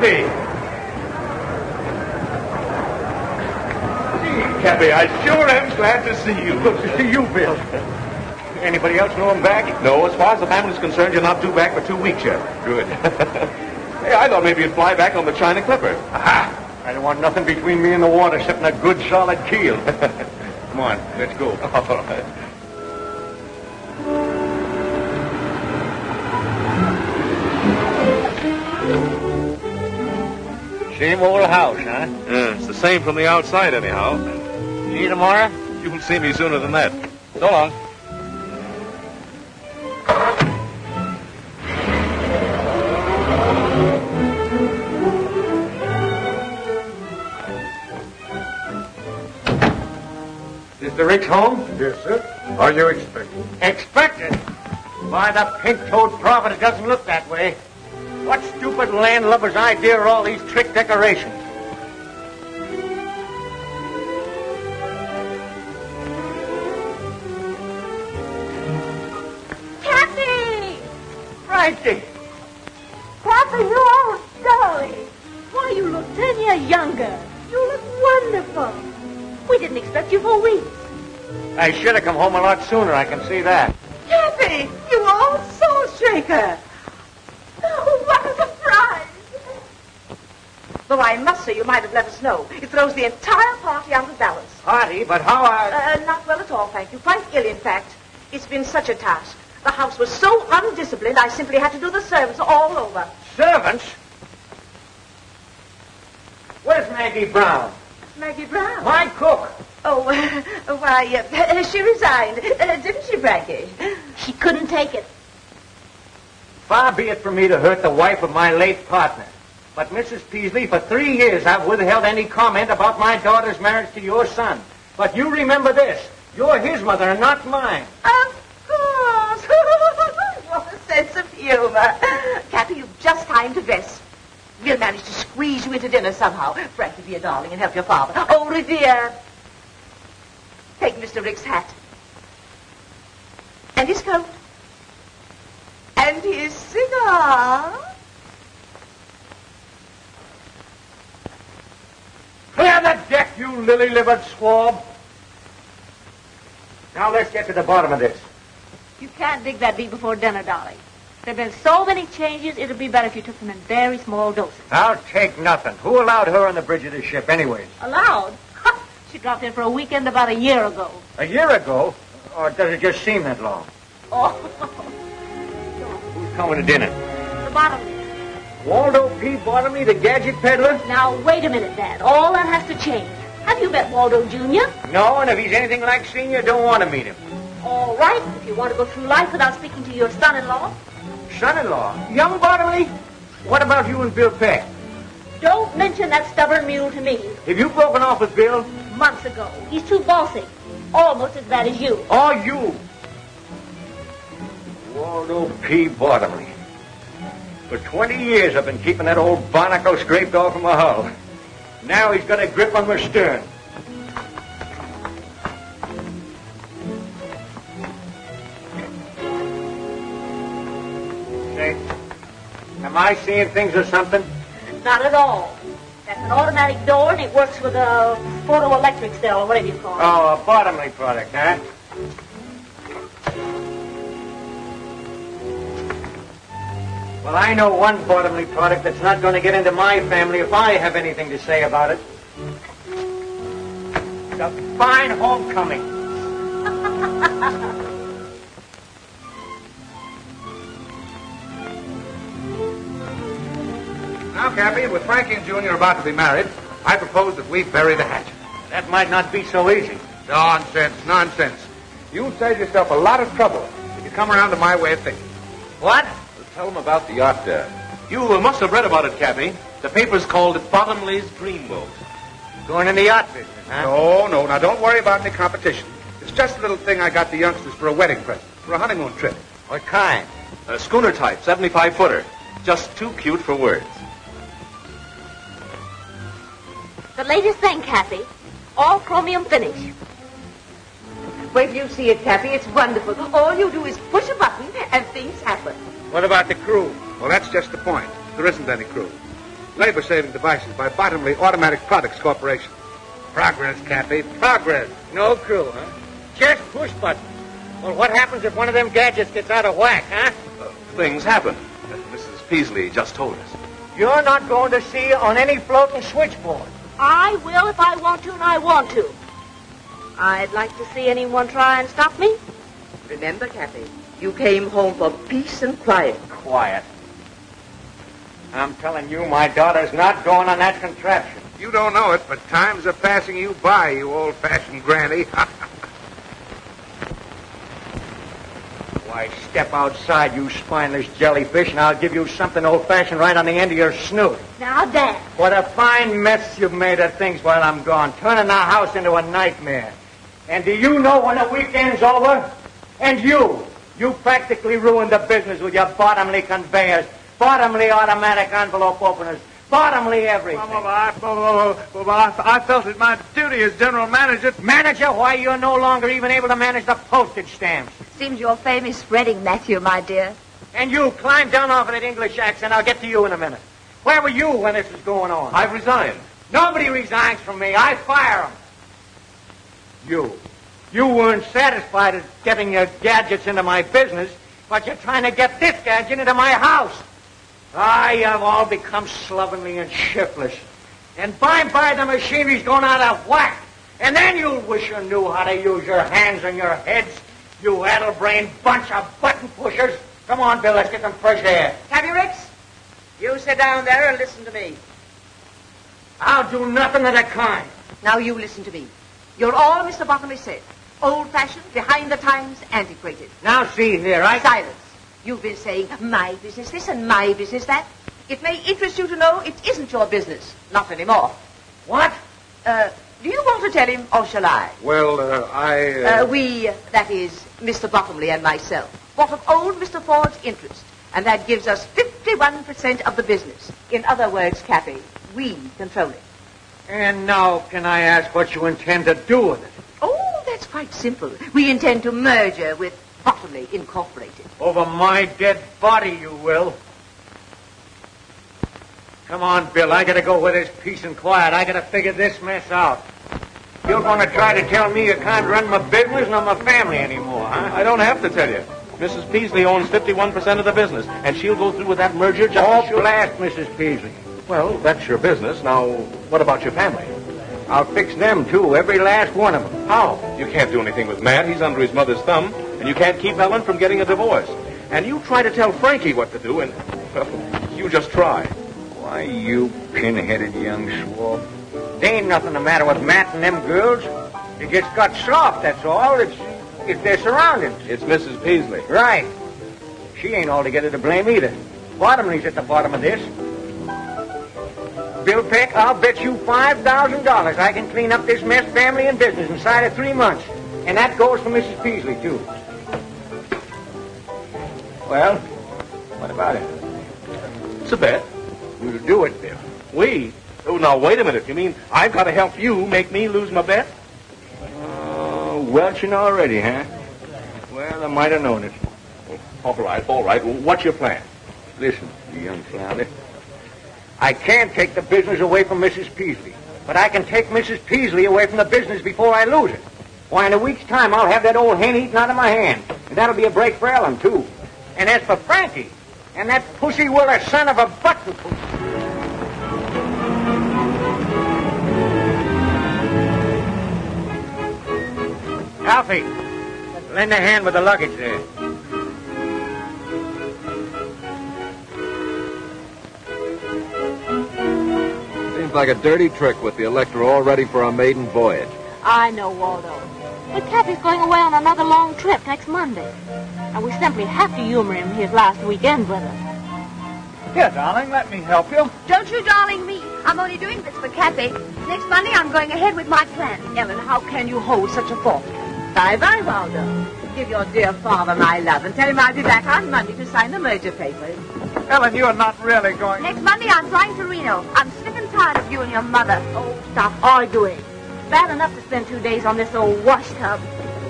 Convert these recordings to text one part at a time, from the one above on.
Cappy! Gee, Cappy, I sure am glad to see you. Good to see you, Bill. Anybody else know him back? No, as far as the family's concerned, you're not due back for 2 weeks yet. Good. Hey, I thought maybe you'd fly back on the China Clipper. Aha! I don't want nothing between me and the water except a good, solid keel. Come on, let's go. All right. Same old house, huh? Yeah, it's the same from the outside, anyhow. See you tomorrow? You'll see me sooner than that. So long. Is the Ricks home? Yes, sir. Are you expecting? Expected? Why, the pink-toed prophet, it doesn't look that way. What stupid landlubber's idea are all these trick decorations? Cappy! Frankie! Cappy, you old darling. Why, you look 10 years younger. You look wonderful. We didn't expect you for weeks. I should have come home a lot sooner, I can see that. Cappy, you old soul shaker. Oh, what a surprise. Though I must say you might have let us know. It throws the entire party out of balance. Party, but how Not well at all, thank you. Quite ill, in fact. It's been such a task. The house was so undisciplined, I simply had to do the servants all over. Servants? Where's Maggie Brown? Maggie Brown? My cook. Oh, why, she resigned. Didn't she, Frankie? She couldn't take it. Far be it from me to hurt the wife of my late partner. But, Mrs. Peasley, for 3 years I've withheld any comment about my daughter's marriage to your son. But you remember this. You're his mother and not mine. Of course. What a sense of humor. Cappy, you've just time to dress. We'll manage to squeeze you into dinner somehow. Frankie, be a darling and help your father. Oh, Revere. Take Mr. Rick's hat. And his coat. And his cigar. Clear the deck, you lily-livered swab. Now let's get to the bottom of this. You can't dig that deep before dinner, darling. There have been so many changes, it'd be better if you took them in very small doses. I'll take nothing. Who allowed her on the bridge of the ship anyways? Allowed? She dropped in for a weekend about a year ago. A year ago? Or does it just seem that long? Oh. Who's coming to dinner? The bottom. Waldo P. Bottomley, the gadget peddler? Now, wait a minute, Dad. All that has to change. Have you met Waldo Jr.? No, and if he's anything like Senior, don't want to meet him. All right, if you want to go through life without speaking to your son-in-law. Son-in-law? Young Bottomley? What about you and Bill Peck? Don't mention that stubborn mule to me. Have you broken off with Bill? Months ago. He's too bossy. Almost as bad as you. Or you? Waldo P. Bottomley. For 20 years I've been keeping that old barnacle scraped off of my hull. Now he's got a grip on my stern. Say, am I seeing things or something? Not at all. That's an automatic door, and it works with a photoelectric cell, or whatever you call it. Oh, a Bottomley product, huh? Well, I know one Bottomley product that's not going to get into my family if I have anything to say about it. It's a fine homecoming. Now, Cappy, with Frankie and Junior about to be married, I propose that we bury the hatchet. That might not be so easy. Nonsense, nonsense. You'll save yourself a lot of trouble if you come around to my way of thinking. What? Tell them about the yacht there. You must have read about it, Cappy. The paper's called Bottomley's Dreamboat. Going in the yacht business, huh? No. Now, don't worry about any competition. It's just a little thing I got the youngsters for a wedding present, for a honeymoon trip. What kind? A schooner type, 75-footer. Just too cute for words. The latest thing, Cappy. All chromium finish. Wait till you see it, Cappy. It's wonderful. All you do is push a button and things happen. What about the crew? Well, that's just the point. There isn't any crew. Labor-saving devices by Bottomley Automatic Products Corporation. Progress, Cappy, progress. No clue, huh? Just push buttons. Well, what happens if one of them gadgets gets out of whack, huh? Things happen. Mrs. Peasley just told us. You're not going to see on any floating switchboard. I will if I want to, and I want to. I'd like to see anyone try and stop me. Remember, Cappy, you came home for peace and quiet. Quiet. I'm telling you, my daughter's not going on that contraption. You don't know it, but times are passing you by, you old-fashioned granny. Why, step outside, you spineless jellyfish, and I'll give you something old-fashioned right on the end of your snoot. Now, Dad. What a fine mess you've made of things while I'm gone, turning the house into a nightmare. And do you know when the weekend's over? And you practically ruined the business with your bottomly conveyors, bottomly automatic envelope openers, bottomly everything. I felt it my duty as general manager. Manager? Why, you're no longer even able to manage the postage stamps. Seems you're famous spreading, Matthew, my dear. And you, climb down off of that English accent. I'll get to you in a minute. Where were you when this was going on? I've resigned. Nobody resigns from me. I fire them. You weren't satisfied at getting your gadgets into my business, but you're trying to get this gadget into my house. You have all become slovenly and shiftless. And by and by the machinery's going out of whack. And then you'll wish you knew how to use your hands and your heads, you addle-brained bunch of button pushers. Come on, Bill, let's get some fresh air. Cappy Ricks, you sit down there and listen to me. I'll do nothing of the kind. Now you listen to me. You're all Mr. Bottomley said. Old-fashioned, behind the times, antiquated. Now see here, Silence. You've been saying, my business this and my business that. It may interest you to know it isn't your business. Not anymore. What? Do you want to tell him, or shall I? Well, We, that is, Mr. Bottomley and myself, bought up old Mr. Ford's interest, and that gives us 51% of the business. In other words, Cappy, we control it. And now can I ask what you intend to do with it? Oh, that's quite simple. We intend to merger with Bottomley Incorporated. Over my dead body, you will. Come on, Bill. I gotta go where there's peace and quiet. I gotta figure this mess out. You're gonna try to tell me you can't run my business nor my family anymore, huh? I don't have to tell you. Mrs. Peasley owns 51% of the business, and she'll go through with that merger just Oh, as sure. blast Mrs. Peasley. Well, that's your business. Now, what about your family? I'll fix them, too, every last one of them. How? You can't do anything with Matt. He's under his mother's thumb, and you can't keep Ellen from getting a divorce. And you try to tell Frankie what to do, and, well, you just try. Why, you pin-headed young swab. There ain't nothing the matter with Matt and them girls. They just got soft, that's all. It's their surroundings. It's Mrs. Peasley. Right. She ain't altogether to blame either. Bottomley's at the bottom of this. Bill Peck, I'll bet you $5,000 I can clean up this mess, family and business, inside of 3 months. And that goes for Mrs. Peasley, too. Well, what about it? It's a bet. We'll do it, Bill. We? Oh, now, wait a minute. You mean I've got to help you make me lose my bet? Welching already, huh? Well, I might have known it. All right, all right. What's your plan? Listen, you young flounder. I can't take the business away from Mrs. Peasley, but I can take Mrs. Peasley away from the business before I lose it. Why, in a week's time, I'll have that old hen eaten out of my hand, and that'll be a break for Ellen, too. And as for Frankie, and that pussy-willer son of a button push. Alfie, lend a hand with the luggage there. Seems like a dirty trick with the Electra all ready for our maiden voyage. I know, Waldo. But Cappy's going away on another long trip next Monday. And we simply have to humor him his last weekend with us. Here, darling, let me help you. Don't you darling me. I'm only doing this for Cappy. Next Monday, I'm going ahead with my plan. Ellen, how can you hold such a thought? Bye-bye, Waldo. Give your dear father my love and tell him I'll be back on Monday to sign the merger papers. Ellen, you're not really going... Next Monday, I'm flying to Reno. I'm sick and tired of you and your mother. Oh, stop arguing. Bad enough to spend 2 days on this old wash tub.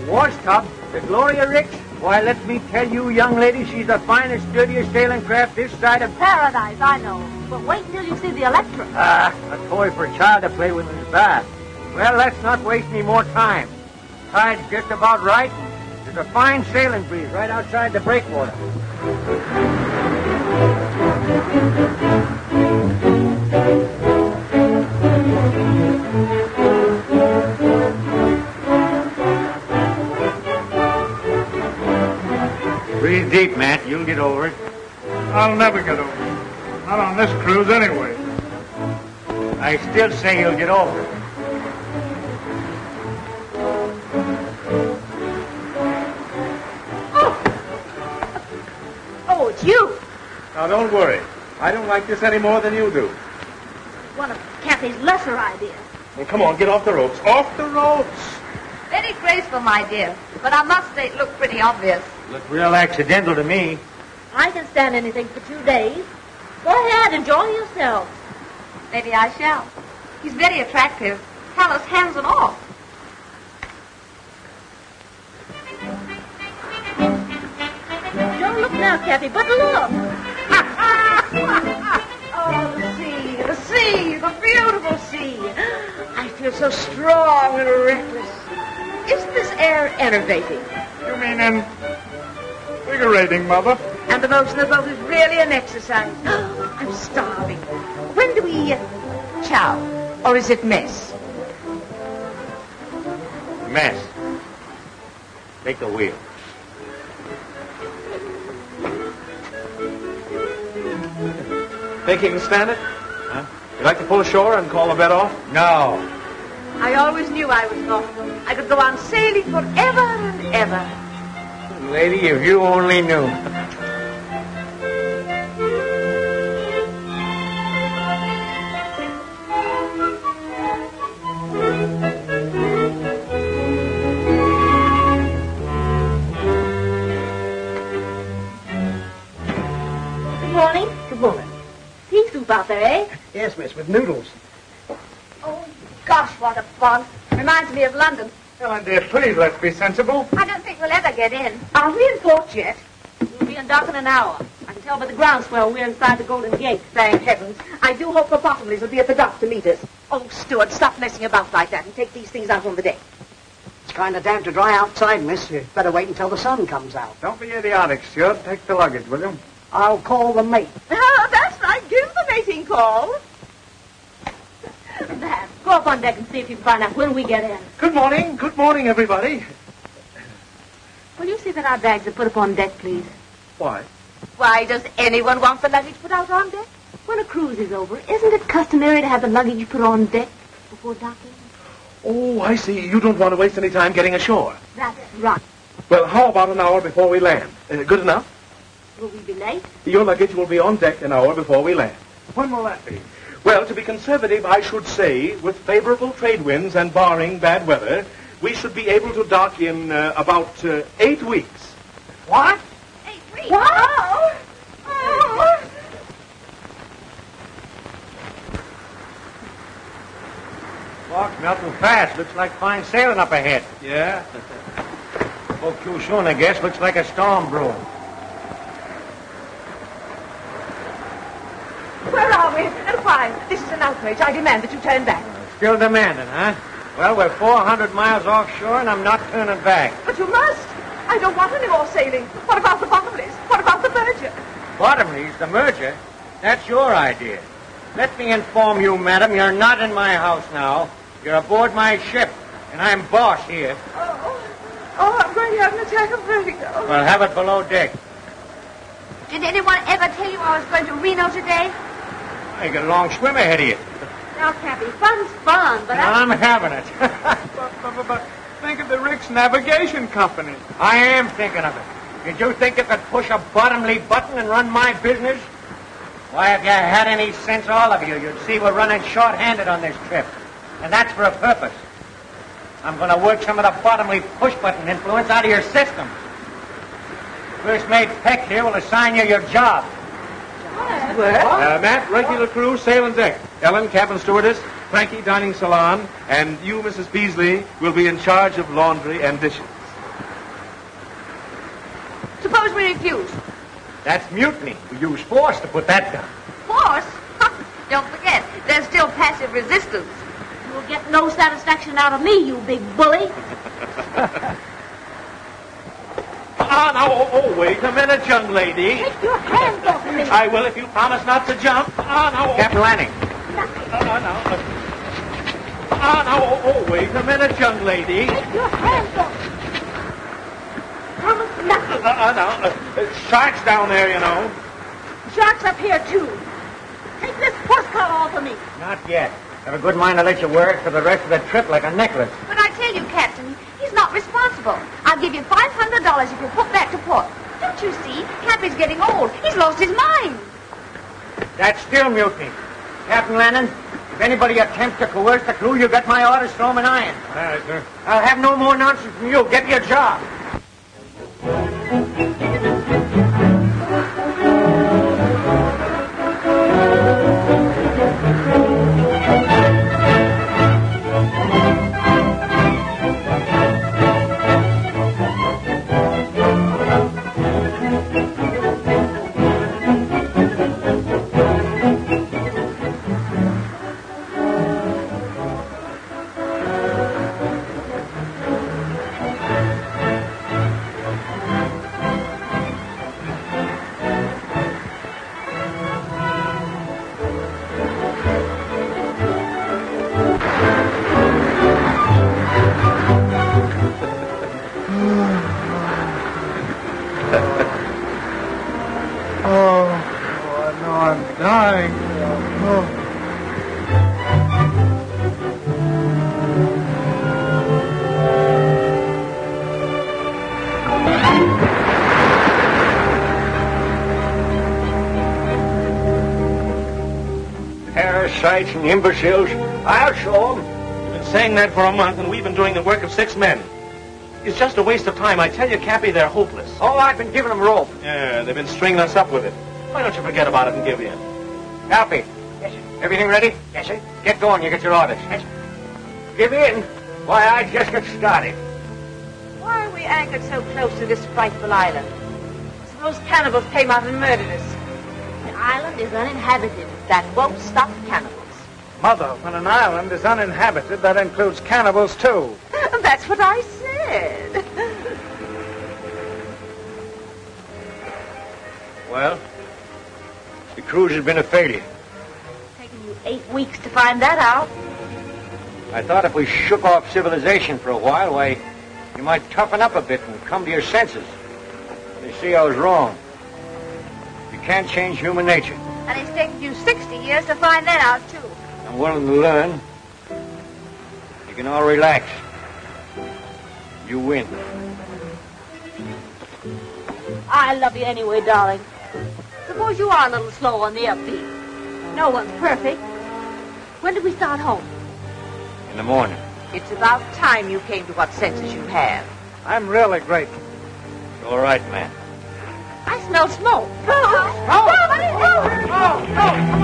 Wash tub? The Gloria Ricks? Why, let me tell you, young lady, she's the finest, sturdiest sailing craft this side of... Paradise, I know. But wait until you see the Electra. A toy for a child to play with in his bath. Well, let's not waste any more time. Tide's just about right. There's a fine sailing breeze right outside the breakwater. Breathe deep, Matt. You'll get over it. I'll never get over it. Not on this cruise, anyway. I still say you'll get over it. Oh, it's you. Now, don't worry. I don't like this any more than you do. One of Cappy's lesser ideas. Well, come on, get off the ropes. Off the ropes! Very graceful, my dear. But I must say it looked pretty obvious. Looked real accidental to me. I can stand anything for 2 days. Go ahead, enjoy yourself. Maybe I shall. He's very attractive. Callous hands and all. Don't look now, Cappy, but look. Oh, the sea, the beautiful sea. I feel so strong and reckless. Isn't this air enervating? You mean invigorating, Mother? And the motion of the boat is really an exercise. I'm starving. When do we chow? Or is it mess? Mess. Take the wheel. Think you can stand it? Huh? You like to pull ashore and call the bed off? No. I always knew I was thoughtful. I could go on sailing forever and ever. Lady, if you only knew. Good morning. Good morning. Pea soup out there, eh? Yes, miss, with noodles. Oh, gosh, what a fun. Reminds me of London. Ellen, dear, please, let's be sensible. I don't think we'll ever get in. Are we in port yet? We'll be in dock in an hour. I can tell by the groundswell we're inside the Golden Gate. Thank heavens. I do hope the Bottomleys will be at the dock to meet us. Oh, Stuart, stop messing about like that and take these things out on the deck. It's kind of damp to dry outside, miss. You'd better wait until the sun comes out. Don't be idiotic, Stuart. Take the luggage, will you? I'll call the mate. Oh, that's right. Give the mating call. Dad, go up on deck and see if you can find out when we get in. Good morning, everybody. Will you see that our bags are put up on deck, please? Why? Why does anyone want the luggage put out on deck? When a cruise is over, isn't it customary to have the luggage put on deck before docking? Oh, I see. You don't want to waste any time getting ashore. That's right. Well, how about an hour before we land? Good enough? Will we be late? Your luggage will be on deck an hour before we land. When will that be? Well, to be conservative, I should say, with favorable trade winds and barring bad weather, we should be able to dock in about 8 weeks. What? 8 weeks. Wow. Oh. Fog's melting fast. Looks like fine sailing up ahead. Yeah? Spoke too soon, I guess. Looks like a storm brewing. Where are we? Fine. This is an outrage. I demand that you turn back. Still demanding, huh? Well, we're 400 miles offshore, and I'm not turning back. But you must. I don't want any more sailing. What about the Bottomleys? What about the merger? Bottomleys, the merger? That's your idea. Let me inform you, madam, you're not in my house now. You're aboard my ship, and I'm boss here. Oh, I'm going to have an attack of vertigo. Well, have it below deck. Did anyone ever tell you I was going to Reno today? You got a long swim ahead of you. Now, Cappy, fun's fun, but I'm having it. But think of the Ricks Navigation Company. I am thinking of it. Did you think you could push a bottomly button and run my business? Why, if you had any sense, all of you, you'd see we're running short-handed on this trip. And that's for a purpose. I'm going to work some of the bottomly push-button influence out of your system. First mate Peck here will assign you your job. Matt, regular crew, sail and deck. Ellen, cabin stewardess. Frankie, dining salon. And you, Mrs. Beasley, will be in charge of laundry and dishes. refused. That's mutiny. We use force to put that down. Force? Don't forget, there's still passive resistance. You'll get no satisfaction out of me, you big bully. Now, wait a minute, young lady. Take your hands off of me. I will if you promise not to jump. Captain Lanning. Wait a minute, young lady. Take your hands off. Promise nothing. Sharks down there, you know. Sharks up here, too. Take this horse collar off of me. Not yet. Have a good mind to let you wear it for the rest of the trip like a necklace. But I tell you, Captain, he's not responsible. I'll give you $500 if you put back to port. Don't you see? Cappy's getting old. He's lost his mind. That's still mutiny. Captain Lanning, if anybody attempts to coerce the crew, you got my orders, throw 'em in irons. All right, sir. I'll have no more nonsense from you. Get your job. Parasites and imbeciles. I'll show 'em. You've been saying that for a month, and we've been doing the work of 6 men. It's just a waste of time. I tell you, Cappy, they're hopeless. Oh, I've been giving 'em rope. Yeah, they've been stringing us up with it. Why don't you forget about it and give in? Cappy. Yes, sir. Everything ready? Yes, sir. Get going. You get your orders. Yes, sir. Give in. Why, I just got started. Why are we anchored so close to this frightful island? Suppose cannibals came out and murdered us. The island is uninhabited. That won't stop cannibals. Mother, when an island is uninhabited, that includes cannibals, too. That's what I said. Well, the cruise has been a failure. Taken you 8 weeks to find that out. I thought if we shook off civilization for a while, why, you might toughen up a bit and come to your senses. But you see, I was wrong. You can't change human nature. And it's taken you 60 years to find that out, too. I'm willing to learn. You can all relax. You win. I love you anyway, darling. Suppose you are a little slow on the upbeat. No one's perfect. When did we start home? In the morning. It's about time you came to what senses you have. I'm really grateful. It's all right, man. I smell smoke. Come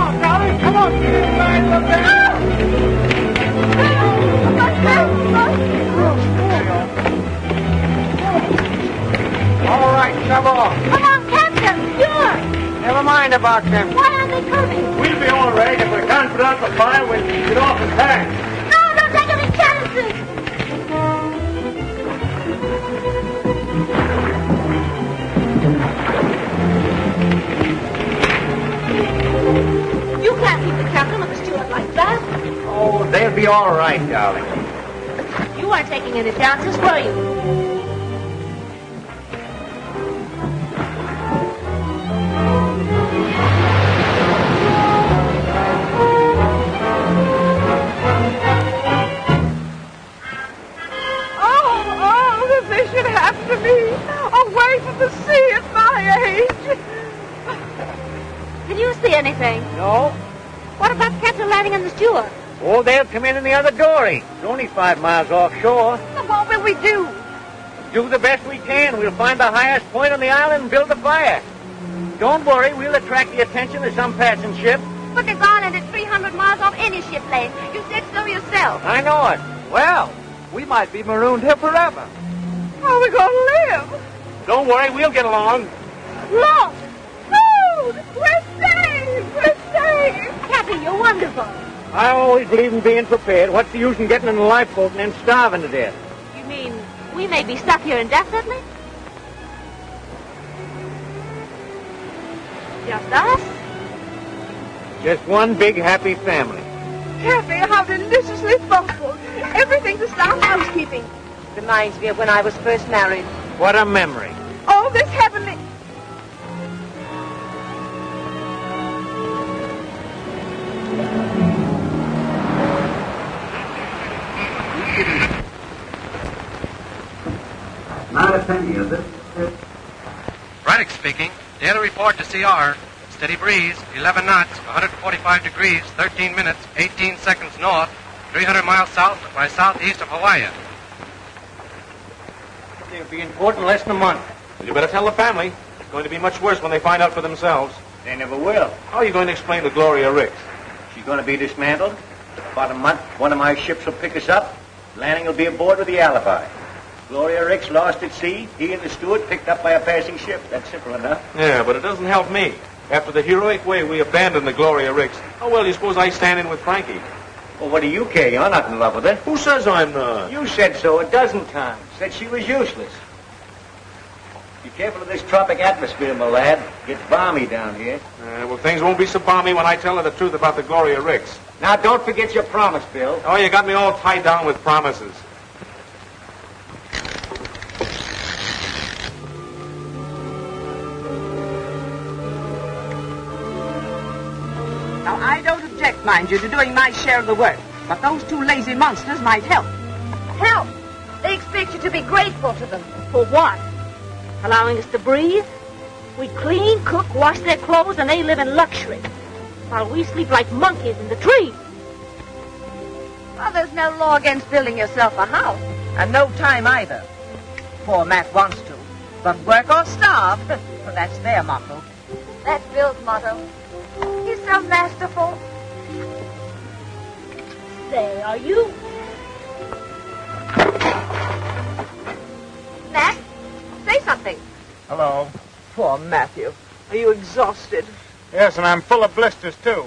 on, darling. Come on. All right, shove off. Come on, Captain. Sure. Never mind about them. Why aren't they coming? We'll be all right. If we can't put out the fire, we'll get off the tank. No, don't take any chances. You can't keep the captain with the steward like that. Oh, they'll be all right, darling. You weren't taking any chances, were you? Away from the sea at my age. Can you see anything? No? What about Captain Lanning and the steward? Oh, they'll come in the other dory. It's only 5 miles offshore. So what will we do? Do the best we can. We'll find the highest point on the island and build a fire. Don't worry, we'll attract the attention of some passing ship. But this island is 300 miles off any ship lane. You said so yourself. I know it. Well, we might be marooned here forever. How are we going to live? Don't worry, we'll get along. Look! Food! We're saved! We're saved! Cappy, you're wonderful. I always believe in being prepared. What's the use in getting in the lifeboat and then starving to death? You mean we may be stuck here indefinitely? Just us? Just one big happy family. Cappy, how deliciously thoughtful. Everything to start housekeeping. Reminds me of when I was first married. What a memory. Oh, this heavenly... Not a penny, is it? Braddock speaking. Daily report to CR. Steady breeze, 11 knots, 145 degrees, 13 minutes, 18 seconds north, 300 miles south by southeast of Hawaii. It'll be in port in less than a month. You better tell the family. It's going to be much worse when they find out for themselves. They never will. How are you going to explain to Gloria Ricks? She's going to be dismantled. About a month, one of my ships will pick us up. Landing will be aboard with the alibi. Gloria Ricks lost at sea. He and the steward picked up by a passing ship. That's simple enough. Yeah, but it doesn't help me. After the heroic way we abandoned the Gloria Ricks, how well do you suppose I stand in with Frankie? Well, what do you care? You're not in love with her. Who says I'm not? You said so a dozen times. Said she was useless. Be careful of this tropic atmosphere, my lad. Gets balmy down here. Well, things won't be so balmy when I tell her the truth about the Gloria Ricks. Now, don't forget your promise, Bill. Oh, you got me all tied down with promises. Now, I don't object, mind you, to doing my share of the work. But those two lazy monsters might help. Help! They expect you to be grateful to them. For what? Allowing us to breathe? We clean, cook, wash their clothes, and they live in luxury. While we sleep like monkeys in the trees. Well, there's no law against building yourself a house. And no time either. Poor Matt wants to. But work or starve, well, that's their motto. That's Bill's motto. He's so masterful. Say, are you? Matt, say something. Hello. Poor Matthew. Are you exhausted? Yes, and I'm full of blisters, too.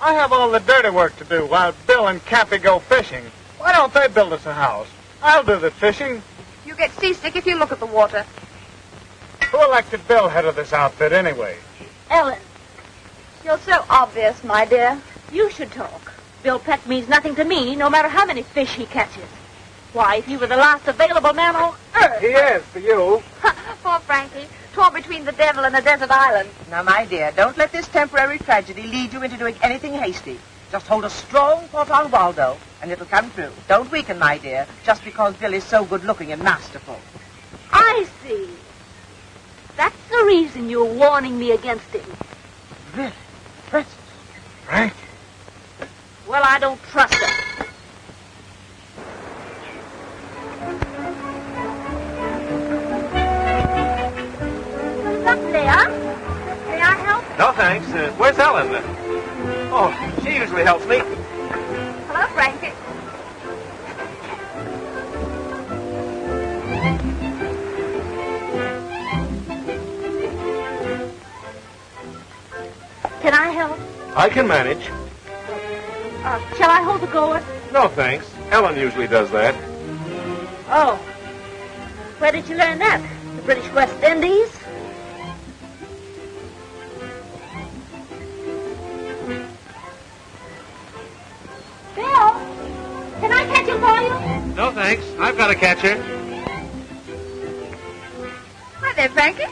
I have all the dirty work to do while Bill and Cappy go fishing. Why don't they build us a house? I'll do the fishing. You get seasick if you look at the water. Who elected Bill head of this outfit, anyway? Ellen, You're so obvious, my dear. you should talk. Bill Peck means nothing to me, no matter how many fish he catches. Why, if he were the last available man on earth... He is, for you. Poor Frankie, torn between the devil and a desert island. Now, my dear, don't let this temporary tragedy lead you into doing anything hasty. Just hold a strong thought on Waldo, and it'll come true. Don't weaken, my dear, just because Bill is so good-looking and masterful. I see. That's the reason you're warning me against him. Really? Francis? Frank? Well, I don't trust him. Look there. May I help? No, thanks. Where's Ellen? Oh, she usually helps me. Hello, Frankie. Can I help? I can manage. Shall I hold the gourd? No, thanks. Ellen usually does that. Oh. Where did you learn that? The British West Indies? Bill, can I catch him for you? No, thanks. I've got a catcher. Hi there, Frankie.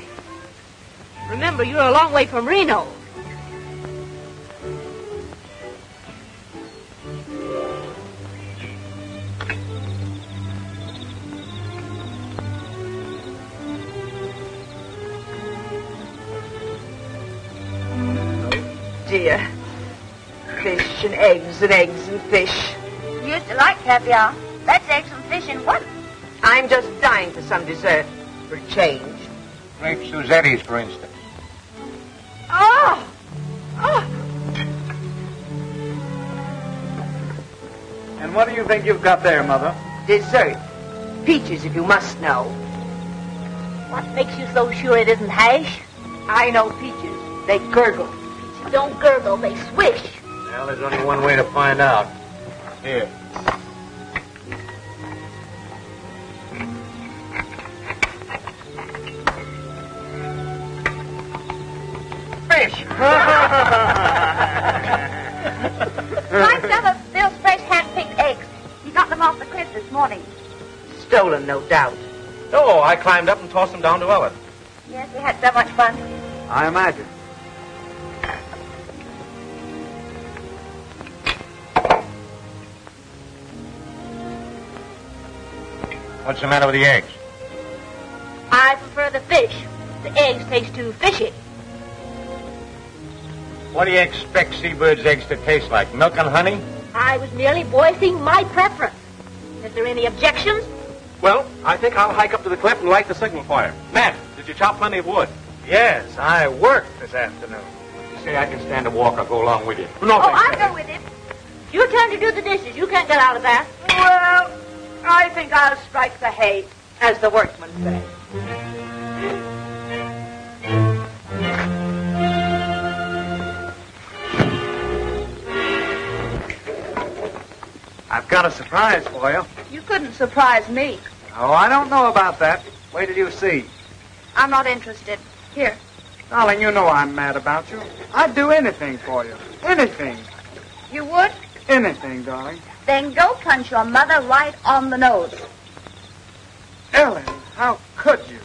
Remember, you're a long way from Reno. Dear. Fish and eggs and eggs and fish. You used to like caviar. That's eggs and fish in one. I'm just dying for some dessert. For a change. Grape Suzetti's, for instance. Oh! Oh! And what do you think you've got there, Mother? Dessert. Peaches, if you must know. What makes you so sure it isn't hash? I know peaches. They gurgle. Peaches don't gurgle, they swish. Well, there's only one way to find out. Here. Fish. Like some of Bill's fresh hand-picked eggs. He got them off the cliff this morning. Stolen, no doubt. Oh, I climbed up and tossed him down to Ellen. Yes, we had so much fun. I imagine. What's the matter with the eggs? I prefer the fish. The eggs taste too fishy. What do you expect seabirds' eggs to taste like? Milk and honey? I was merely voicing my preference. Is there any objections? Well, I think I'll hike up to the cliff and light the signal fire. Matt, did you chop plenty of wood? Yes, I worked this afternoon. You say I can stand a walk, I'll go along with you. No, Oh, thanks. I'll go with him. Your turn to do the dishes. You can't get out of that. Well, I think I'll strike the hay, as the workmen say. I've got a surprise for you. You couldn't surprise me. Oh, I don't know about that. Wait till you see. I'm not interested. Here. Darling, you know I'm mad about you. I'd do anything for you. Anything. You would? Anything, darling. Then go punch your mother right on the nose. Ellen, how could you?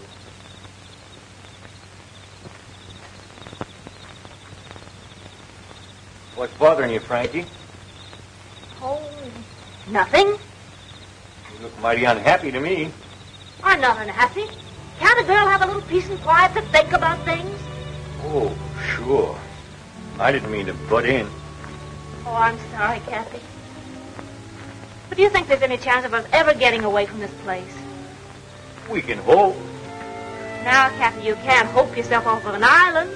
What's bothering you, Frankie? Oh, nothing. You look mighty unhappy to me. I'm not unhappy. Can't a girl have a little peace and quiet to think about things? Oh, sure. I didn't mean to butt in. Oh, I'm sorry, Kathy. But do you think there's any chance of us ever getting away from this place? We can hope. Now, Kathy, you can't hope yourself off of an island.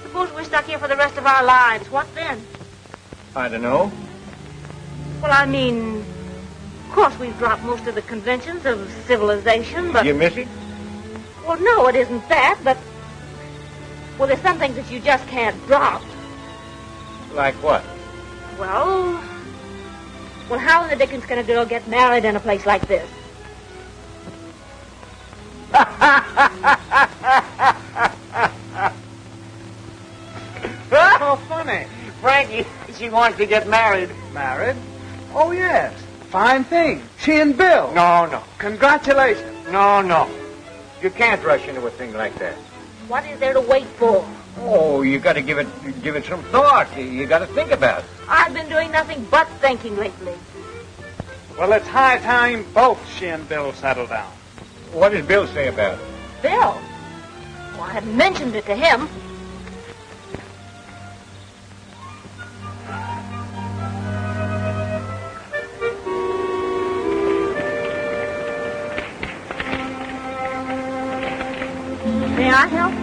Suppose we're stuck here for the rest of our lives. What then? I don't know. Well, I mean, of course we've dropped most of the conventions of civilization, but... You miss it? Well, no, it isn't that, but... Well, there's some things that you just can't drop. Like what? Well, how in the dickens can a girl get married in a place like this? Oh, funny. Frankie, she wants to get married. Married? Oh, yes. Fine thing. She and Bill. No. Congratulations. No. You can't rush into a thing like that. What is there to wait for? Oh, you got to give it some thought. You got to think about it. I've been doing nothing but thinking lately. Well, it's high time both she and Bill settle down. What does Bill say about it? Bill? Well, I haven't mentioned it to him. May I help?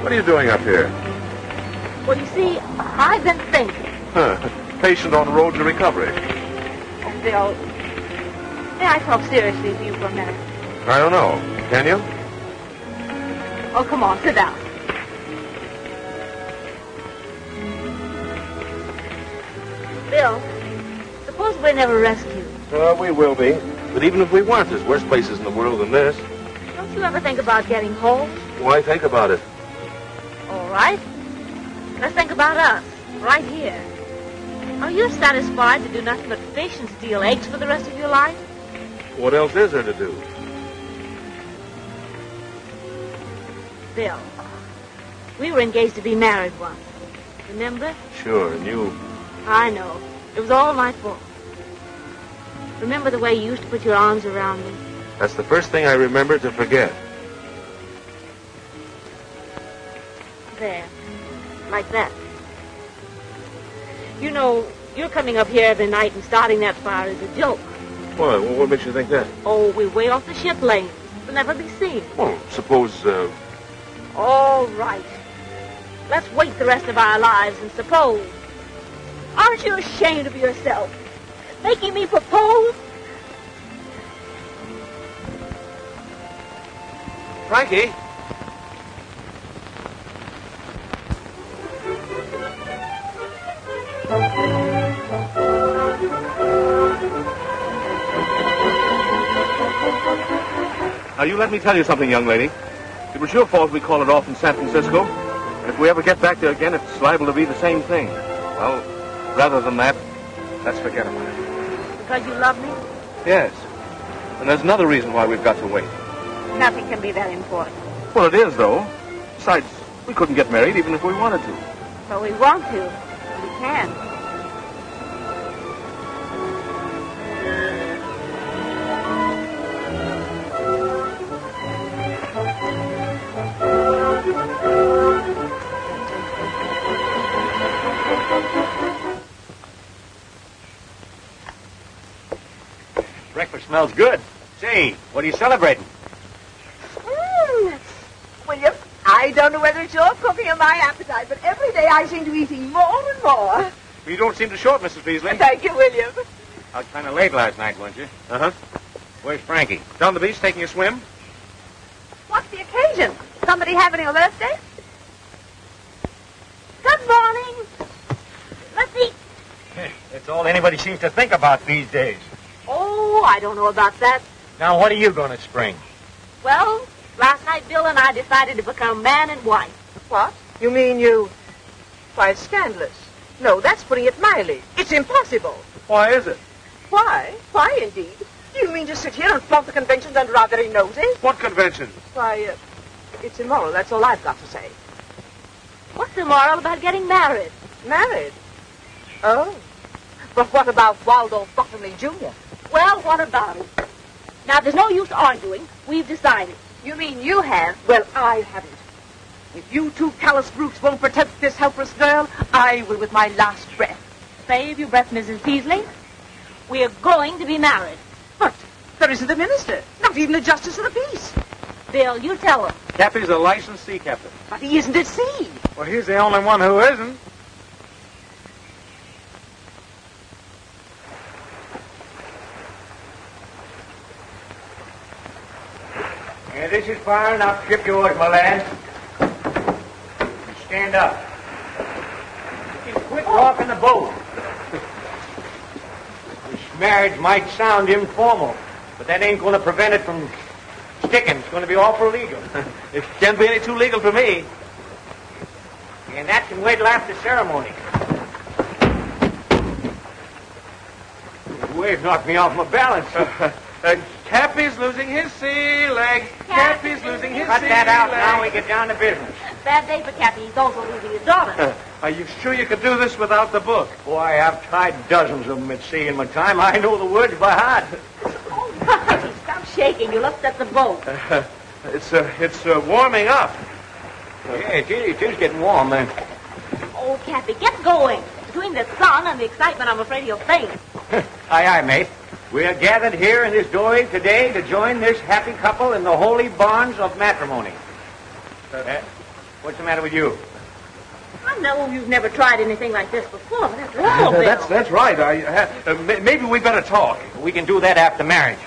What are you doing up here? Well, you see, I've been thinking. Patient on the road to recovery. Oh, Bill, may I talk seriously with you for a minute? I don't know. Can you? Oh, come on, sit down. Bill, suppose we're never rescued. We will be. But even if we weren't, there's worse places in the world than this. Don't you ever think about getting home? Why think about it? All right. Let's think about us, right here. Are you satisfied to do nothing but fish and steal eggs for the rest of your life? What else is there to do? Bill, we were engaged to be married once. Remember? Sure, and you... I know. It was all my fault. Remember the way you used to put your arms around me? That's the first thing I remember to forget. There. Like that. You know, you're coming up here every night and starting that fire is a joke. Why? Well, what makes you think that? Oh, we're way off the ship lane. We'll never be seen. Well, suppose, All right. Let's wait the rest of our lives and suppose. Aren't you ashamed of yourself? Making me propose? Frankie? Now, you let me tell you something, young lady. It was your fault we called it off in San Francisco. And if we ever get back there again, it's liable to be the same thing. Well, rather than that, let's forget about it. Because you love me? Yes. And there's another reason why we've got to wait. Nothing can be that important. Well, it is, though. Besides, we couldn't get married even if we wanted to. But we want to. We can. Breakfast smells good. Say, what are you celebrating? William, I don't know whether it's your cooking or my appetite, but every day I seem to be eating more and more. You don't seem to show it, Mrs. Beasley. Thank you, William. I was kind of late last night, weren't you? Uh-huh. Where's Frankie? Down the beach taking a swim? What's the occasion? Somebody having a birthday? Good morning. Let's eat. That's all anybody seems to think about these days. Oh, I don't know about that. Now, what are you going to spring? Well, last night Bill and I decided to become man and wife. What? You mean you... Why, it's scandalous. No, that's putting it mildly. It's impossible. Why is it? Why? Why, indeed? Do you mean to sit here and flaunt the conventions under our very noses? What convention? Why, it's immoral. That's all I've got to say. What's immoral about getting married? Married? Oh. But what about Waldo Bottomley Jr.? Well, what about it? Now, there's no use arguing. We've decided. You mean you have? Well, I haven't. If you two callous brutes won't protect this helpless girl, I will with my last breath. Save your breath, Mrs. Peasley. We are going to be married. But there isn't a minister, not even a justice of the peace. Bill, you tell him. Cappy's a licensed sea captain. But he isn't at sea. Well, he's the only one who isn't. Yeah, this is far enough. Ship yours, my lad. Stand up. You can quit rocking the boat. This marriage might sound informal, but that ain't going to prevent it from sticking. It's going to be awful legal. It can't be any too legal for me. And that can wait till after ceremony. The wave knocked me off my balance. Cappy's losing his sea leg. Cappy's losing his Cut sea that out leg. now. We get down to business. Bad day for Cappy. He's also losing his daughter. Are you sure you could do this without the book? Boy, I've tried dozens of them at sea in my time. I know the words by heart. Oh, Rocky, stop shaking. You'll upset the boat. It's warming up. Yeah, it is getting warm, man. Oh, Cappy, get going. Between the sun and the excitement, I'm afraid you'll faint. Aye, aye, mate. We are gathered here in this doorway today to join this happy couple in the holy bonds of matrimony. What's the matter with you? I know you've never tried anything like this before, but after all, Bill... That's right. Maybe we better talk. We can do that after marriage.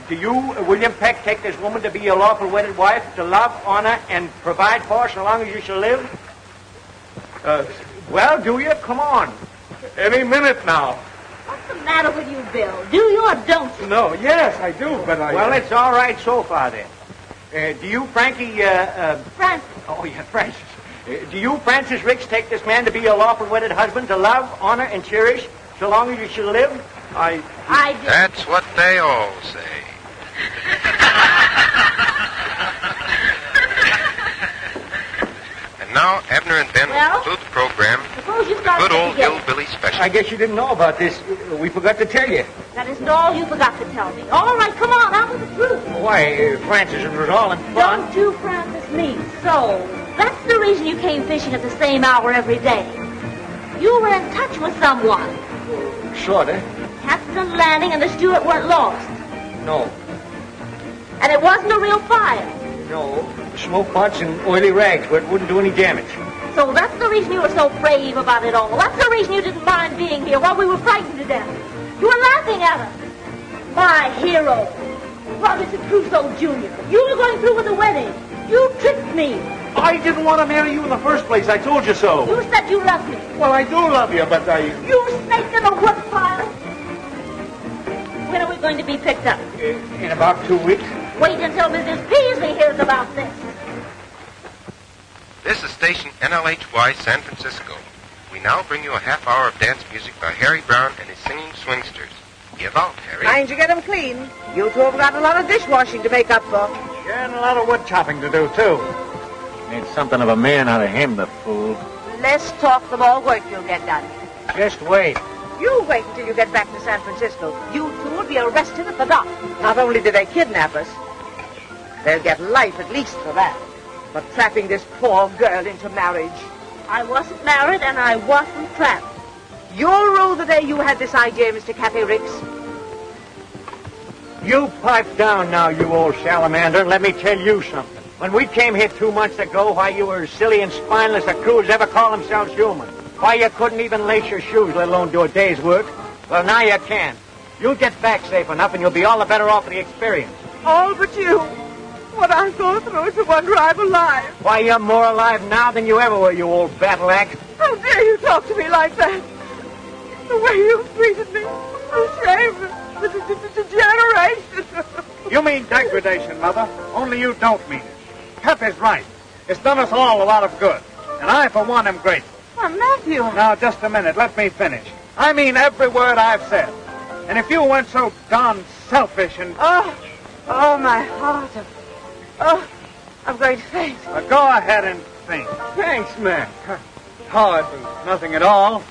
Do you, William Peck, take this woman to be your lawful wedded wife, to love, honor, and provide for so long as you shall live? Well, do you? Come on. Any minute now. What's the matter with you, Bill? Do you or don't you? No, yes, I do, but I... Well, it's all right so far, then. Do you, Frankie, Francis. Oh, yeah, Francis. Do you, Francis Ricks, take this man to be your lawful wedded husband, to love, honor, and cherish so long as you shall live? I do. That's what they all say. And now, Abner and Ben will conclude the program. Suppose you with start good old together. hillbilly special. I guess you didn't know about this. We forgot to tell you. That isn't all you forgot to tell me. All right, come on, out with the truth. Why, Francis, it was all in fun. Don't you, Francis, me. So, that's the reason you came fishing at the same hour every day. You were in touch with someone. Sorta. Captain Lanning and the steward weren't lost. No. And it wasn't a real fire. No. Smoke pots and oily rags where it wouldn't do any damage. So that's the reason you were so brave about it all. That's the reason you didn't mind being here while we were frightened to death. You were laughing at us. My hero, Robinson Crusoe Jr. You were going through with the wedding. You tricked me. I didn't want to marry you in the first place. I told you so. You said you loved me. Well, I do love you, but You snake in a woodpile. When are we going to be picked up? In about 2 weeks. Wait until Mrs. Peasley hears about this. This is station NLHY San Francisco. We now bring you a half hour of dance music by Harry Brown and his singing swingsters. Give out, Harry. Mind you get them clean. You two have got a lot of dishwashing to make up for. Yeah, and a lot of wood chopping to do, too. Need something of a man out of him, the fool. Less talk, the more work you'll get done. Just wait. You wait until you get back to San Francisco. You two will be arrested at the dock. Not only did they kidnap us, they'll get life at least for that. For trapping this poor girl into marriage. I wasn't married and I wasn't trapped. You'll rule the day you had this idea, Mr. Cappy Ricks. You pipe down now, you old salamander, and let me tell you something. When we came here 2 months ago, why, you were as silly and spineless a crew as ever call themselves human. Why, you couldn't even lace your shoes, let alone do a day's work. Well, now you can. You'll get back safe enough, and you'll be all the better off for the experience. All but you. What I've gone through is a wonder I'm alive. Why, you're more alive now than you ever were, you old battle axe. How dare you talk to me like that? The way you treated me. The shame. The degeneration. You mean degradation, Mother. Only you don't mean it. Cappy's right. It's done us all a lot of good. And I, for one, am grateful. Oh, Matthew. Now, just a minute. Let me finish. I mean every word I've said. And if you weren't so darn selfish and... Oh, my heart. Oh, I'm going to faint. Go ahead and faint. Thanks, man. Oh, it was nothing at all.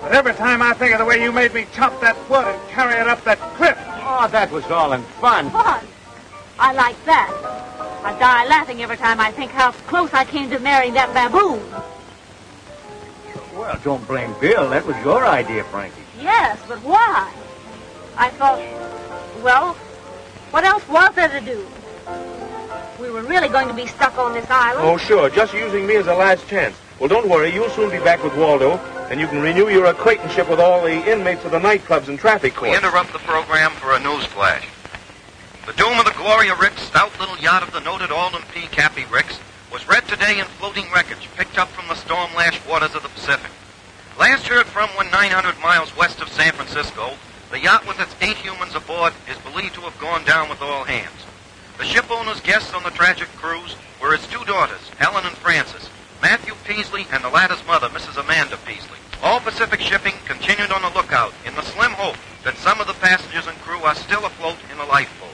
But every time I think of the way you made me chop that wood and carry it up that cliff... Oh, that was all in fun. Fun. I like that. I die laughing every time I think how close I came to marrying that baboon. Well, don't blame Bill. That was your idea, Frankie. Yes, but why? I thought, well, what else was there to do? We were really going to be stuck on this island. Oh, sure. Just using me as a last chance. Well, don't worry. You'll soon be back with Waldo, and you can renew your acquaintanceship with all the inmates of the nightclubs and traffic courts. We interrupt the program for a news flash. The doom of the Gloria Ricks, stout little yacht of the noted Alden P. Cappy Ricks, was read today in floating wreckage picked up from the storm-lashed waters of the Pacific. Last heard from when 900 miles west of San Francisco, the yacht with its 8 humans aboard is believed to have gone down with all hands. The ship owner's guests on the tragic cruise were his 2 daughters, Helen and Frances, Matthew Peasley, and the latter's mother, Mrs. Amanda Peasley. All Pacific shipping continued on the lookout in the slim hope that some of the passengers and crew are still afloat in a lifeboat.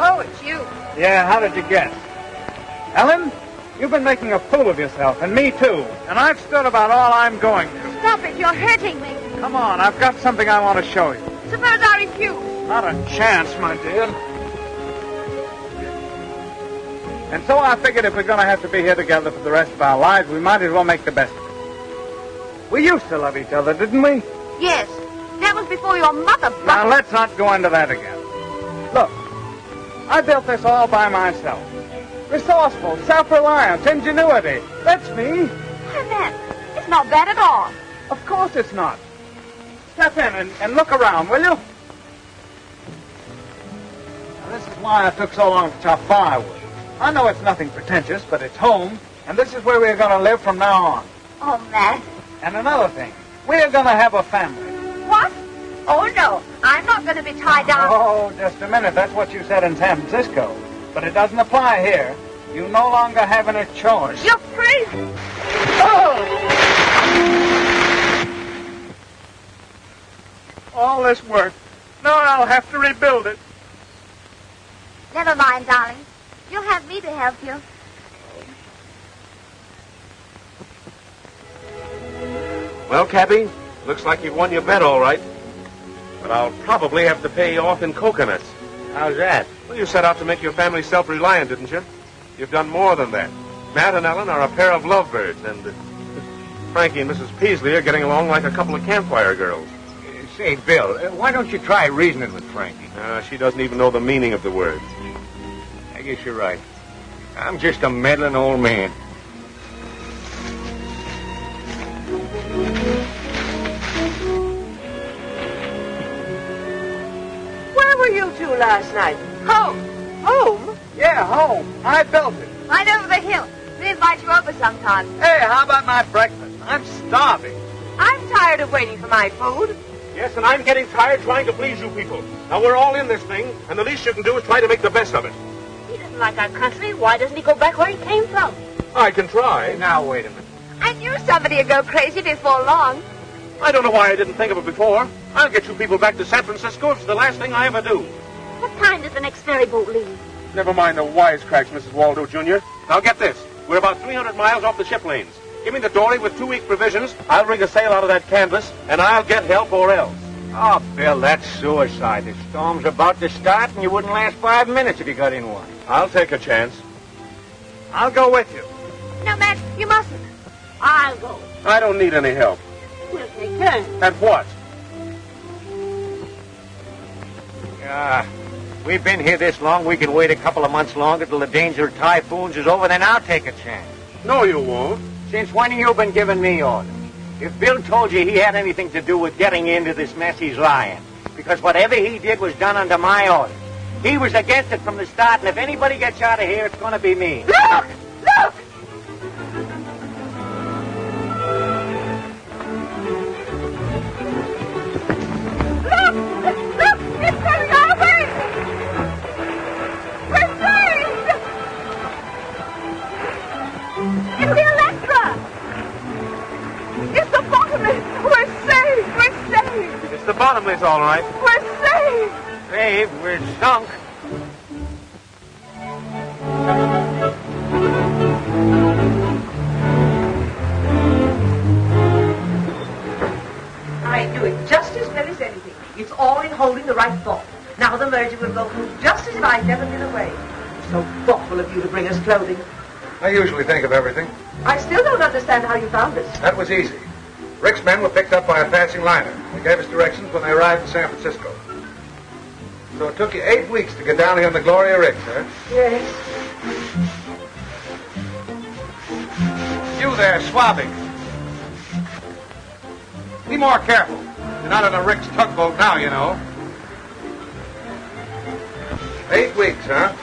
Oh, it's you. Yeah, how did you guess? Ellen, you've been making a fool of yourself, and me too. And I've stood about all I'm going to. Stop it. You're hurting me. Come on, I've got something I want to show you. Suppose I refuse. Not a chance, my dear. And so I figured if we're going to have to be here together for the rest of our lives, we might as well make the best of it. We used to love each other, didn't we? Yes. That was before your mother... Now, let's not go into that again. Look, I built this all by myself. Resourceful, self-reliance, ingenuity. That's me. Why, Matt, it's not bad at all. Of course it's not. Step in and look around, will you? Now, this is why I took so long to chop firewood. I know it's nothing pretentious, but it's home, and this is where we're going to live from now on. Oh, Matt. And another thing, we're going to have a family. What? Oh, no. I'm not going to be tied down. Oh, just a minute. That's what you said in San Francisco. But it doesn't apply here. You no longer have any choice. You're crazy. Oh! All this work. Now I'll have to rebuild it. Never mind, darling. You'll have me to help you. Well, Cappy, looks like you've won your bet all right. But I'll probably have to pay you off in coconuts. How's that? Well, you set out to make your family self-reliant, didn't you? You've done more than that. Matt and Ellen are a pair of lovebirds, and Frankie and Mrs. Peasley are getting along like a couple of campfire girls. Say, Bill, why don't you try reasoning with Frankie? She doesn't even know the meaning of the words. I guess you're right. I'm just a meddling old man. Where were you two last night? Home. Home? Yeah, home. I built it. Right over the hill. We invite you over sometime. Hey, how about my breakfast? I'm starving. I'm tired of waiting for my food. Yes, and I'm getting tired trying to please you people. Now, we're all in this thing, and the least you can do is try to make the best of it. He doesn't like our country. Why doesn't he go back where he came from? I can try. Hey, now, wait a minute. I knew somebody would go crazy before long. I don't know why I didn't think of it before. I'll get you people back to San Francisco. It's the last thing I ever do. What time does the next ferry boat leave? Never mind the wisecracks, Mrs. Waldo, Jr. Now, get this. We're about 300 miles off the ship lanes. Give me the dory with 2-week provisions. I'll rig a sail out of that canvas, and I'll get help or else. Oh, Bill, that's suicide. The storm's about to start, and you wouldn't last 5 minutes if you got in one. I'll take a chance. I'll go with you. No, Matt, you mustn't. I'll go. I don't need any help. We'll take turns. At what? We've been here this long, we can wait a couple of months longer till the danger of typhoons is over, then I'll take a chance. No, you won't. Since when have you been giving me orders? If Bill told you he had anything to do with getting into this mess, he's lying. Because whatever he did was done under my orders. He was against it from the start, and if anybody gets out of here, it's going to be me. Look! Look! Look! It's coming our way! We're saved! It's the Electra! It's the Bottomless! We're saved! We're saved! It's the Bottomless, all right. We're saved! Saved, we're sunk. I knew it just as well as anything. It's all in holding the right thought. Now the merger will go through just as if I'd never been away. So thoughtful of you to bring us clothing. I usually think of everything. I still don't understand how you found us. That was easy. Rick's men were picked up by a passing liner. They gave us directions when they arrived in San Francisco. So it took you 8 weeks to get down here on the Gloria Ricks, huh? Yes. You there, swabbing. Be more careful. You're not on a Rick's tugboat now, you know. 8 weeks, huh?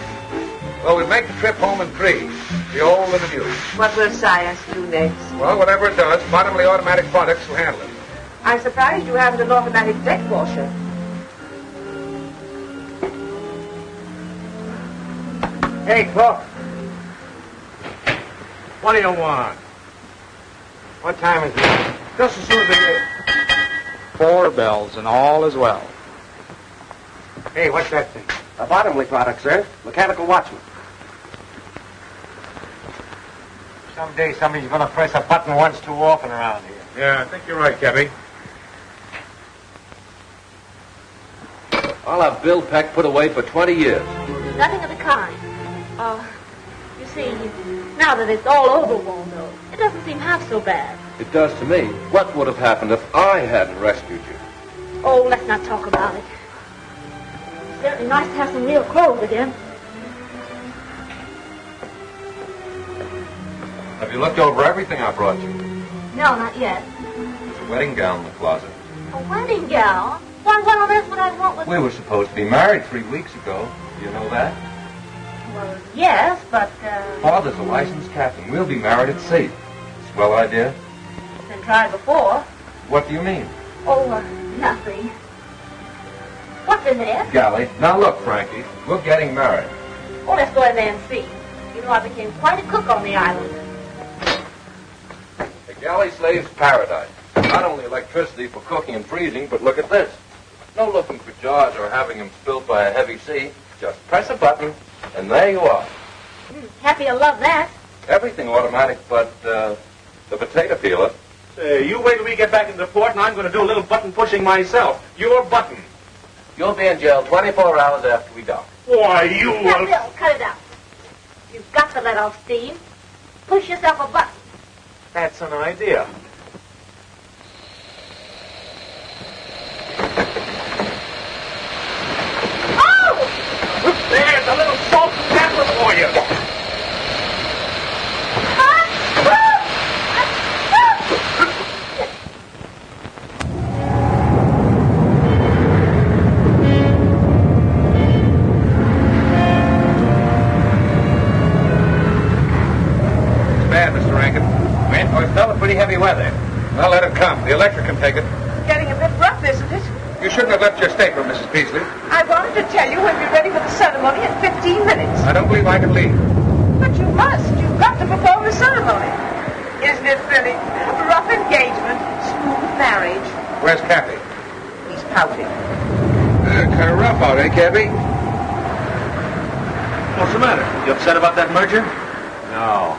Well, we'll make the trip home in 3. The old and the new. What will science do next? Well, whatever it does, bottomly automatic products will handle it. I'm surprised you haven't an automatic deck washer. Hey, Cook. What do you want? What time is it? Just as soon as they... 4 bells, and all is well. Hey, what's that thing? A Bottomley product, sir. Mechanical watchman. Someday somebody's going to press a button once too often around here. Yeah, I think you're right, Cappy. I'll have Bill Peck put away for 20 years. Nothing of the kind. You see, now that it's all over, Waldo, it doesn't seem half so bad. It does to me. What would have happened if I hadn't rescued you? Oh, let's not talk about it. It's certainly nice to have some real clothes again. Have you looked over everything I brought you? No, not yet. There's a wedding gown in the closet. A wedding gown? Why, what on earth would I want with... We were supposed to be married 3 weeks ago. Do you know that? Well, yes, but, Father's a licensed captain. We'll be married at sea. Swell idea? been tried before. What do you mean? Oh, nothing. What's in there? Galley. Now look, Frankie, we're getting married. Oh, let's go in there and see. You know, I became quite a cook on the island. The galley slave's paradise. Not only electricity for cooking and freezing, but look at this. No looking for jars or having them spilled by a heavy sea. Just press a button, and there you are. Happy to love that. Everything automatic but the potato peeler. Say, you wait till we get back into port, and I'm going to do a little button pushing myself. Your button. You'll be in jail 24 hours after we dock. Why, you Now, Bill, cut it out. You've got to let off steam. Push yourself a button. That's an idea. Oh! There's a little salt and pepper for you. Pretty heavy weather. Well, let it come. The electric can take it. Getting a bit rough, isn't it? You shouldn't have left your stateroom, Mrs. Peasley. I wanted to tell you when we're ready for the ceremony in 15 minutes. I don't believe I can leave. But you must. You've got to perform the ceremony. Isn't it thrilling? Rough engagement, smooth marriage. Where's Cappy? He's pouting. Kind of rough out, eh, Cappy? What's the matter? You upset about that merger? No.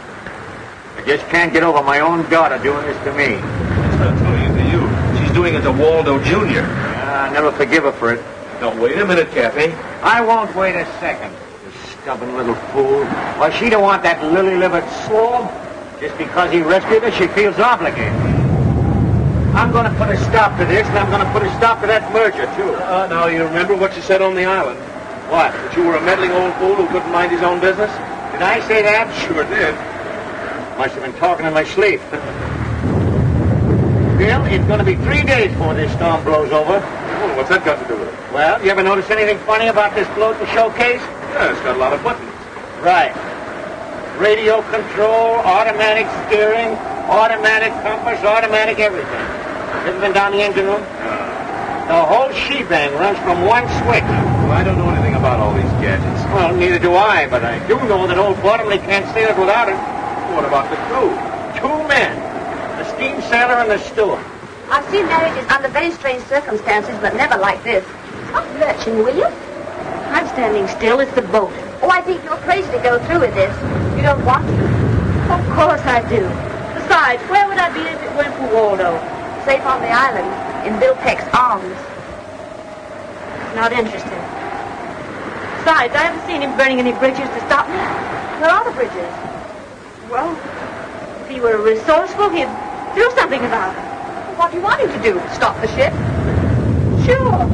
I just can't get over my own daughter doing this to me. She's not doing it to you. She's doing it to Waldo Jr. I never forgive her for it. Now, wait a minute, Cappy. I won't wait a second. You stubborn little fool. Why, she don't want that lily-livered swab. Just because he rescued her, she feels obligated. I'm going to put a stop to this, and I'm going to put a stop to that merger, too. Now, you remember what you said on the island? What? That you were a meddling old fool who couldn't mind his own business? Did I say that? Sure did. Must have been talking in my sleep. Bill, it's going to be 3 days before this storm blows over. Oh, what's that got to do with it? Well, you ever notice anything funny about this float and showcase? Yeah, it's got a lot of buttons. Right. Radio control, automatic steering, automatic compass, automatic everything. Ever been down the engine room? The whole shebang runs from one switch. Well, I don't know anything about all these gadgets. Well, neither do I, but I do know that old Bottomley can't sail it without it. What about the crew? 2 men. The steam sailor and the steward. I've seen marriages under very strange circumstances, but never like this. Stop lurching, will you? I'm standing still. It's the boat. Oh, I think you're crazy to go through with this. You don't want to. Of course I do. Besides, where would I be if it weren't for Waldo? Safe on the island, in Bill Peck's arms. Not interested. Besides, I haven't seen him burning any bridges to stop me. Where are the bridges? Well, if he were resourceful, he'd do something about it. What do you want him to do? Stop the ship? Sure.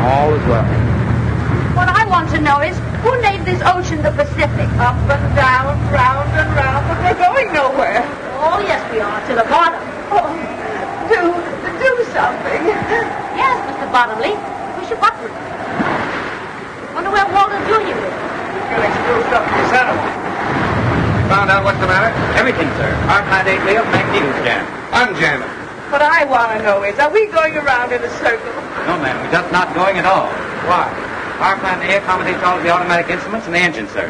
All is well. What I want to know is, who named this ocean the Pacific? Up and down, round and round, but we're going nowhere. Oh, yes, we are. To the bottom. Oh, do something. Yes, Mr. Bottomley. Push a button. Wonder where Waldo Jr. is. Getting spruced up to the center. You found out what's the matter? Everything, sir. Our plant 8 Leo magneto jam. Unjam it. What I want to know is, are we going around in a circle? No, ma'am. We're just not going at all. Why? Our plant A accommodates all of the automatic instruments and the engine, sir.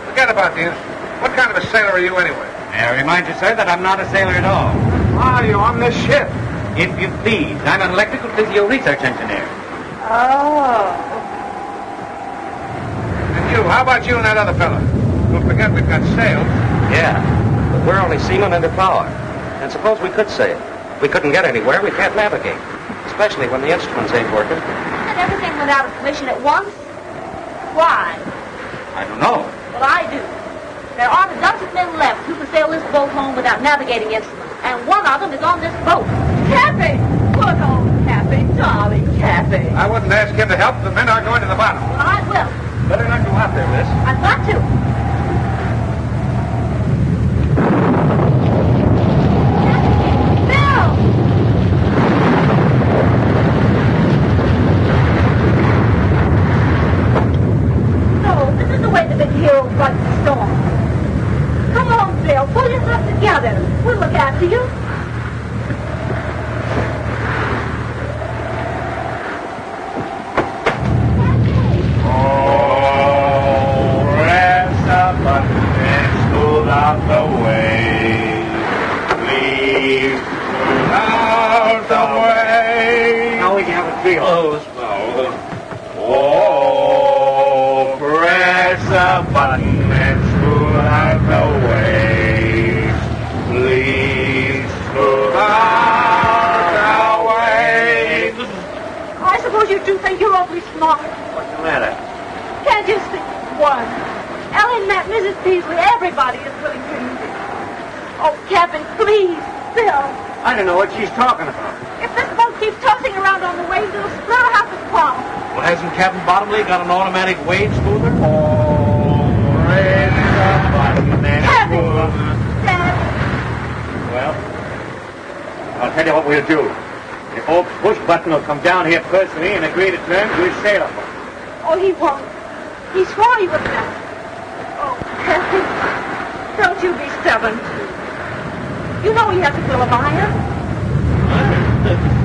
Forget about the instrument. What kind of a sailor are you anyway? May I remind you, sir, that I'm not a sailor at all. Why are you on this ship? If you please, I'm an electrical physio research engineer. Oh. And you, how about you and that other fella? Don't forget we've got sails. Yeah, but we're only seamen under power. And suppose we could sail. We couldn't get anywhere, we can't navigate. Especially when the instruments ain't working. And everything went out of commission at once? Why? I don't know. Well, I do. There aren't a dozen men left who can sail this boat home without navigating instruments. And one of them is on this boat. Cappy! Good old Cappy, darling Cappy. I wouldn't ask him to help. The men are going to the bottom. Well, I will. Better not go out there, miss. I've got to. feel? Oh, smell. Oh, press a button and smooth out the way. Please smooth out the way. I suppose you do think you're awfully smart. What's the matter? Can't you see? What? Ellen, Matt, Mrs. Peasley, everybody is really crazy. Oh, Captain, please, Bill. I don't know what she's talking about. If this boat keeps tossing around on the waves, it'll split her half its prow. Well, hasn't Captain Bottomley got an automatic wave smoother? Oh, press a button and Captain! smooth. Dad! Well, I'll tell you what we'll do. If old Push Button will come down here personally and agree to terms, we'll sail up. Oh, he won't. He swore he would not. Oh, Captain, don't you be stubborn, too. You know he hasn't built a fire.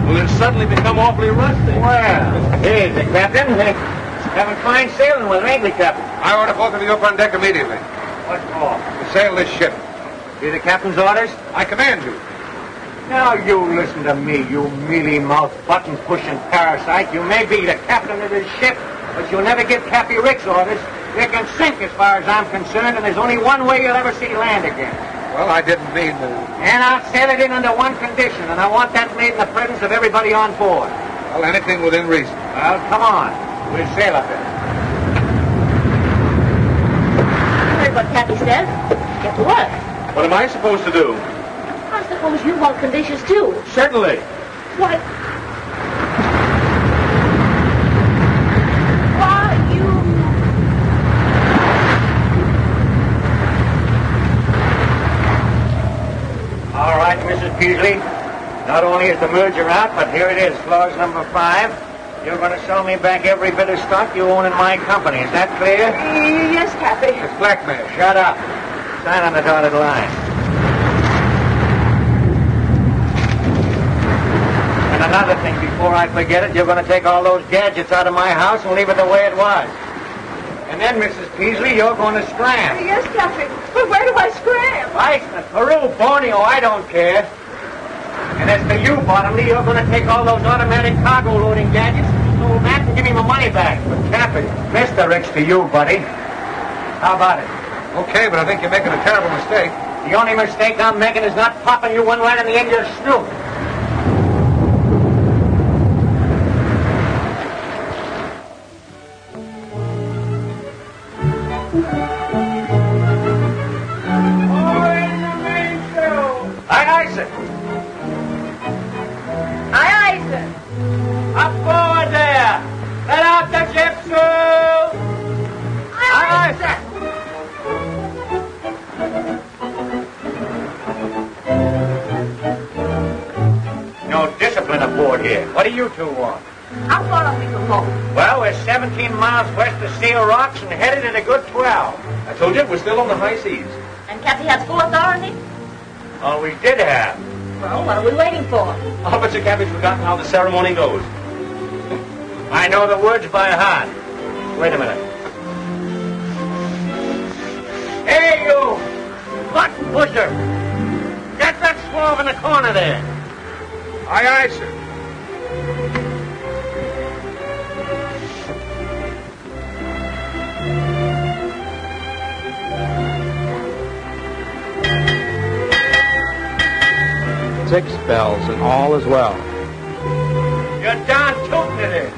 Well, it's suddenly become awfully rusty. Well, here's the Captain. Having fine sailing with her, ain't we, Captain? I order both of you up on deck immediately What for? to sail this ship. Be the Captain's orders? I command you. Now you listen to me, you mealy-mouthed, button-pushing parasite. You may be the captain of this ship, but you'll never give Cappy Ricks orders. You can sink as far as I'm concerned, and there's only one way you'll ever see land again. Well, I didn't mean to. And I'll sail it in under one condition, and I want that made in the presence of everybody on board. Well, anything within reason. Well, come on. We'll sail up there. You heard what Cappy said. Get to work. What am I supposed to do? I suppose you want conditions, too. Certainly. Why, you... All right, Mrs. Peasley. Not only is the merger out, but here it is, clause number 5. You're going to sell me back every bit of stock you own in my company. Is that clear? Yes, Cappy. It's blackmail. Shut up. Sign on the dotted line. And another thing, before I forget it, you're going to take all those gadgets out of my house and leave it the way it was. And then, Mrs. Peasley, you're going to scram. Yes, Cappy. But where do I scram? Iceland, Peru, Borneo, I don't care. And as for you, Bottomley, you're going to take all those automatic cargo loading gadgets and sold that and give me my money back. But Cappy, Mr. Ricks to you, buddy. How about it? Okay, but I think you're making a terrible mistake. The only mistake I'm making is not popping you one right in the end of your snoot. Aye, aye, sir. Aye, aye, sir. Up forward there. Let out the ship, sir. Aye, aye, sir. No discipline aboard here. What do you two want? How far are we from home? Well, we're 17 miles west of Seal Rocks and headed at a good 12. I told you, we're still on the high seas. And Cappy has full authority? Oh, we did have. Well, what are we waiting for? I'll bet you Cappy's forgotten how the ceremony goes. I know the words by heart. Wait a minute. Hey, you! Button pusher! Get that swab in the corner there. Aye, aye, sir. Six bells and all is well. You're darn tootin' it is.